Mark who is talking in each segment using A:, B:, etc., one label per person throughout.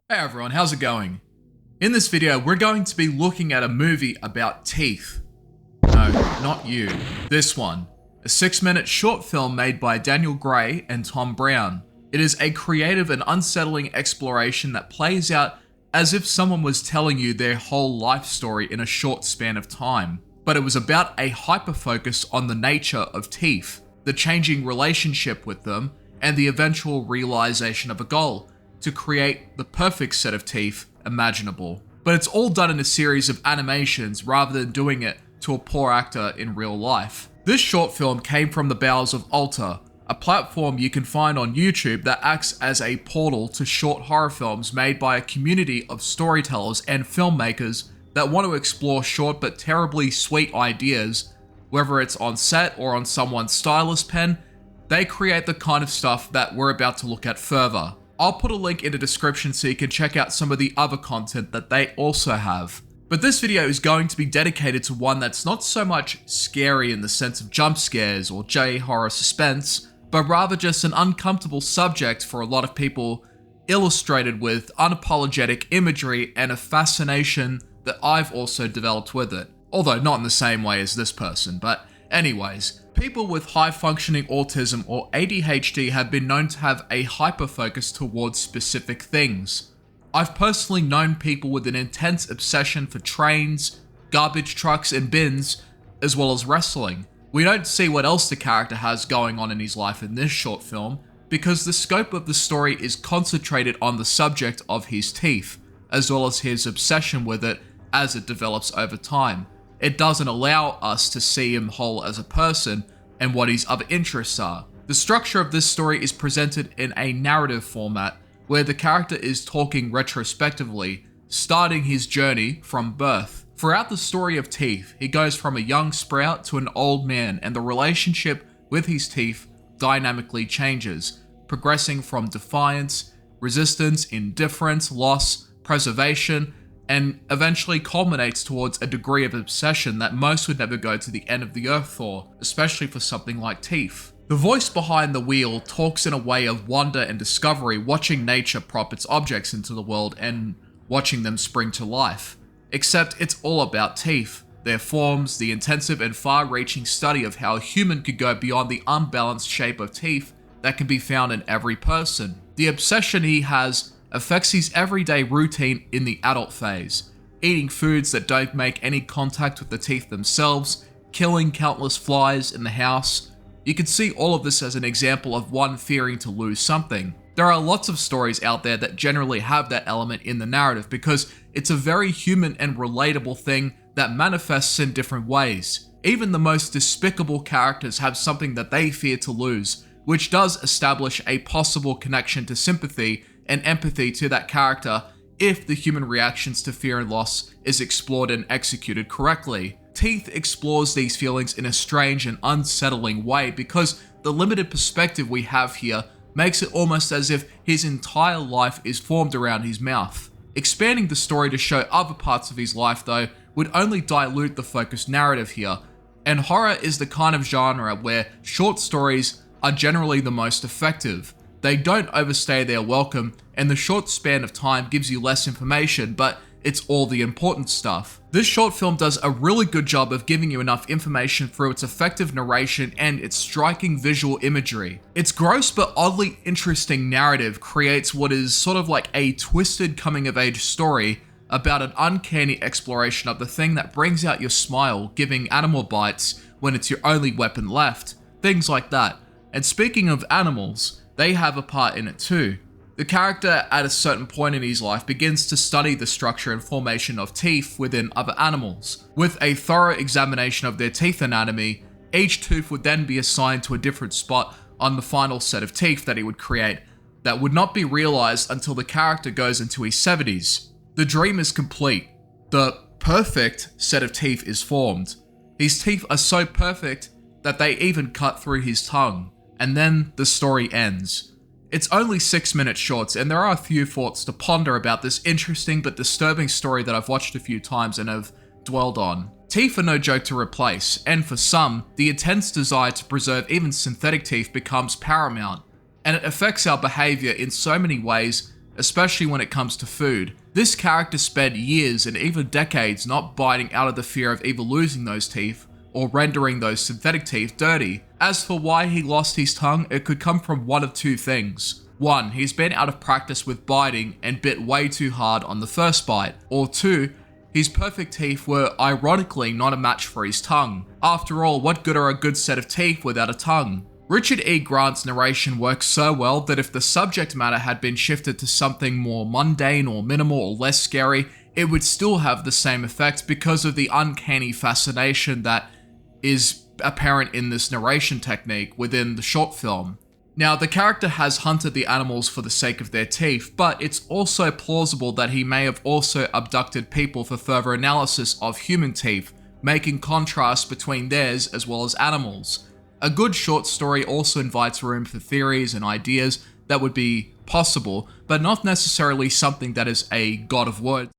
A: Hey everyone, how's it going? In this video, we're going to be looking at a movie about teeth. No, not you. This one. A 6-minute short film made by Daniel Gray and Tom Brown. It is a creative and unsettling exploration that plays out as if someone was telling you their whole life story in a short span of time. But it was about a hyper-focus on the nature of teeth, the changing relationship with them, and the eventual realization of a goal to create the perfect set of teeth imaginable. But it's all done in a series of animations rather than doing it to a poor actor in real life. This short film came from the bowels of Alter, a platform you can find on YouTube that acts as a portal to short horror films made by a community of storytellers and filmmakers that want to explore short but terribly sweet ideas. Whether it's on set or on someone's stylus pen, they create the kind of stuff that we're about to look at further. I'll put a link in the description so you can check out some of the other content that they also have. But this video is going to be dedicated to one that's not so much scary in the sense of jump scares or J-horror suspense, but rather just an uncomfortable subject for a lot of people, illustrated with unapologetic imagery and a fascination that I've also developed with it. Although not in the same way as this person, but anyways. People with high-functioning autism or ADHD have been known to have a hyper-focus towards specific things. I've personally known people with an intense obsession for trains, garbage trucks and bins, as well as wrestling. We don't see what else the character has going on in his life in this short film, because the scope of the story is concentrated on the subject of his teeth, as well as his obsession with it as it develops over time. It doesn't allow us to see him whole as a person and what his other interests are. The structure of this story is presented in a narrative format where the character is talking retrospectively, starting his journey from birth. Throughout the story of teeth, he goes from a young sprout to an old man, and the relationship with his teeth dynamically changes, progressing from defiance, resistance, indifference, loss, preservation, and eventually culminates towards a degree of obsession that most would never go to the end of the earth for, especially for something like teeth. The voice behind the wheel talks in a way of wonder and discovery, watching nature prop its objects into the world and watching them spring to life. Except it's all about teeth, their forms, the intensive and far-reaching study of how a human could go beyond the unbalanced shape of teeth that can be found in every person. The obsession he has affects his everyday routine in the adult phase, eating foods that don't make any contact with the teeth themselves, killing countless flies in the house. You can see all of this as an example of one fearing to lose something. There are lots of stories out there that generally have that element in the narrative because it's a very human and relatable thing that manifests in different ways. Even the most despicable characters have something that they fear to lose, which does establish a possible connection to sympathy and empathy to that character if the human reactions to fear and loss is explored and executed correctly. Teeth explores these feelings in a strange and unsettling way because the limited perspective we have here makes it almost as if his entire life is formed around his mouth. Expanding the story to show other parts of his life though would only dilute the focused narrative here, and horror is the kind of genre where short stories are generally the most effective. They don't overstay their welcome, and the short span of time gives you less information, but it's all the important stuff. This short film does a really good job of giving you enough information through its effective narration and its striking visual imagery. Its gross but oddly interesting narrative creates what is sort of like a twisted coming-of-age story about an uncanny exploration of the thing that brings out your smile, giving animal bites when it's your only weapon left, things like that. And speaking of animals, they have a part in it too. The character at a certain point in his life begins to study the structure and formation of teeth within other animals. With a thorough examination of their teeth anatomy, each tooth would then be assigned to a different spot on the final set of teeth that he would create that would not be realized until the character goes into his 70s. The dream is complete. The perfect set of teeth is formed. His teeth are so perfect that they even cut through his tongue. And then the story ends. It's only 6-minute shorts, and there are a few thoughts to ponder about this interesting but disturbing story that I've watched a few times and have dwelled on. Teeth are no joke to replace, and for some, the intense desire to preserve even synthetic teeth becomes paramount, and it affects our behavior in so many ways especially when it comes to food. This character spent years and even decades not biting out of the fear of either losing those teeth or rendering those synthetic teeth dirty. As for why he lost his tongue, it could come from one of two things. One, he's been out of practice with biting and bit way too hard on the first bite. Or two, his perfect teeth were ironically not a match for his tongue. After all, what good are a good set of teeth without a tongue? Richard E. Grant's narration works so well that if the subject matter had been shifted to something more mundane or minimal or less scary, it would still have the same effect because of the uncanny fascination that is apparent in this narration technique within the short film. Now, the character has hunted the animals for the sake of their teeth, but it's also plausible that he may have also abducted people for further analysis of human teeth, making contrast between theirs as well as animals. A good short story also invites room for theories and ideas that would be possible, but not necessarily something that is a god of words.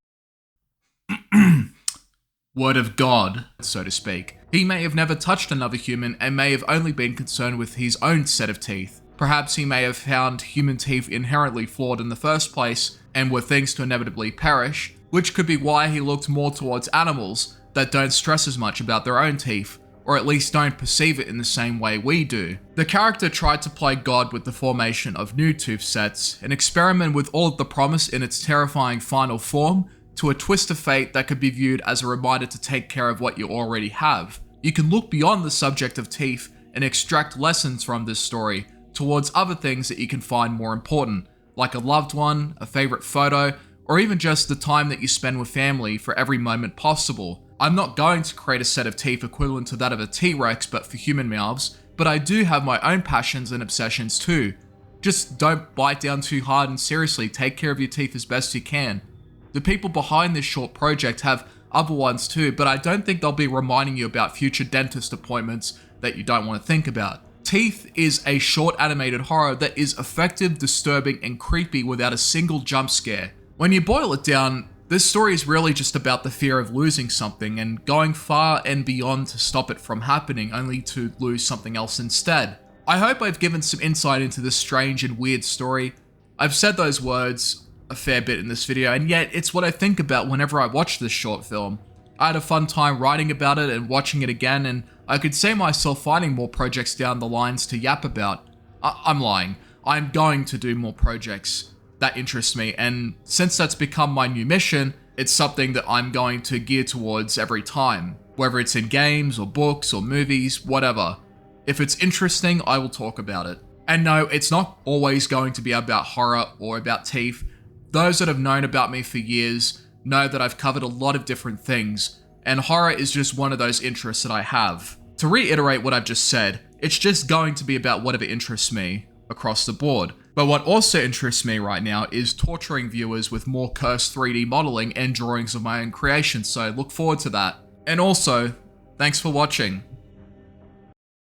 A: Word of God, so to speak. He may have never touched another human and may have only been concerned with his own set of teeth. Perhaps he may have found human teeth inherently flawed in the first place and were things to inevitably perish, which could be why he looked more towards animals that don't stress as much about their own teeth, or at least don't perceive it in the same way we do. The character tried to play God with the formation of new tooth sets, an experiment with all of the promise in its terrifying final form, to a twist of fate that could be viewed as a reminder to take care of what you already have. You can look beyond the subject of teeth and extract lessons from this story towards other things that you can find more important, like a loved one, a favorite photo, or even just the time that you spend with family for every moment possible. I'm not going to create a set of teeth equivalent to that of a T-Rex but for human mouths, but I do have my own passions and obsessions too. Just don't bite down too hard and seriously take care of your teeth as best you can. The people behind this short project have other ones too, but I don't think they'll be reminding you about future dentist appointments that you don't want to think about. Teeth is a short animated horror that is effective, disturbing, and creepy without a single jump scare. When you boil it down, this story is really just about the fear of losing something and going far and beyond to stop it from happening, only to lose something else instead. I hope I've given some insight into this strange and weird story. I've said those words a fair bit in this video, and yet it's what I think about whenever I watch this short film. I had a fun time writing about it and watching it again, and I could see myself finding more projects down the lines to yap about. I'm lying. I'm going to do more projects that interest me, and since that's become my new mission, it's something that I'm going to gear towards every time. Whether it's in games, or books, or movies, whatever. If it's interesting, I will talk about it. And no, it's not always going to be about horror or about teeth. Those that have known about me for years know that I've covered a lot of different things, and horror is just one of those interests that I have. To reiterate what I've just said, it's just going to be about whatever interests me across the board. But what also interests me right now is torturing viewers with more cursed 3D modeling and drawings of my own creation, so look forward to that. And also, thanks for watching.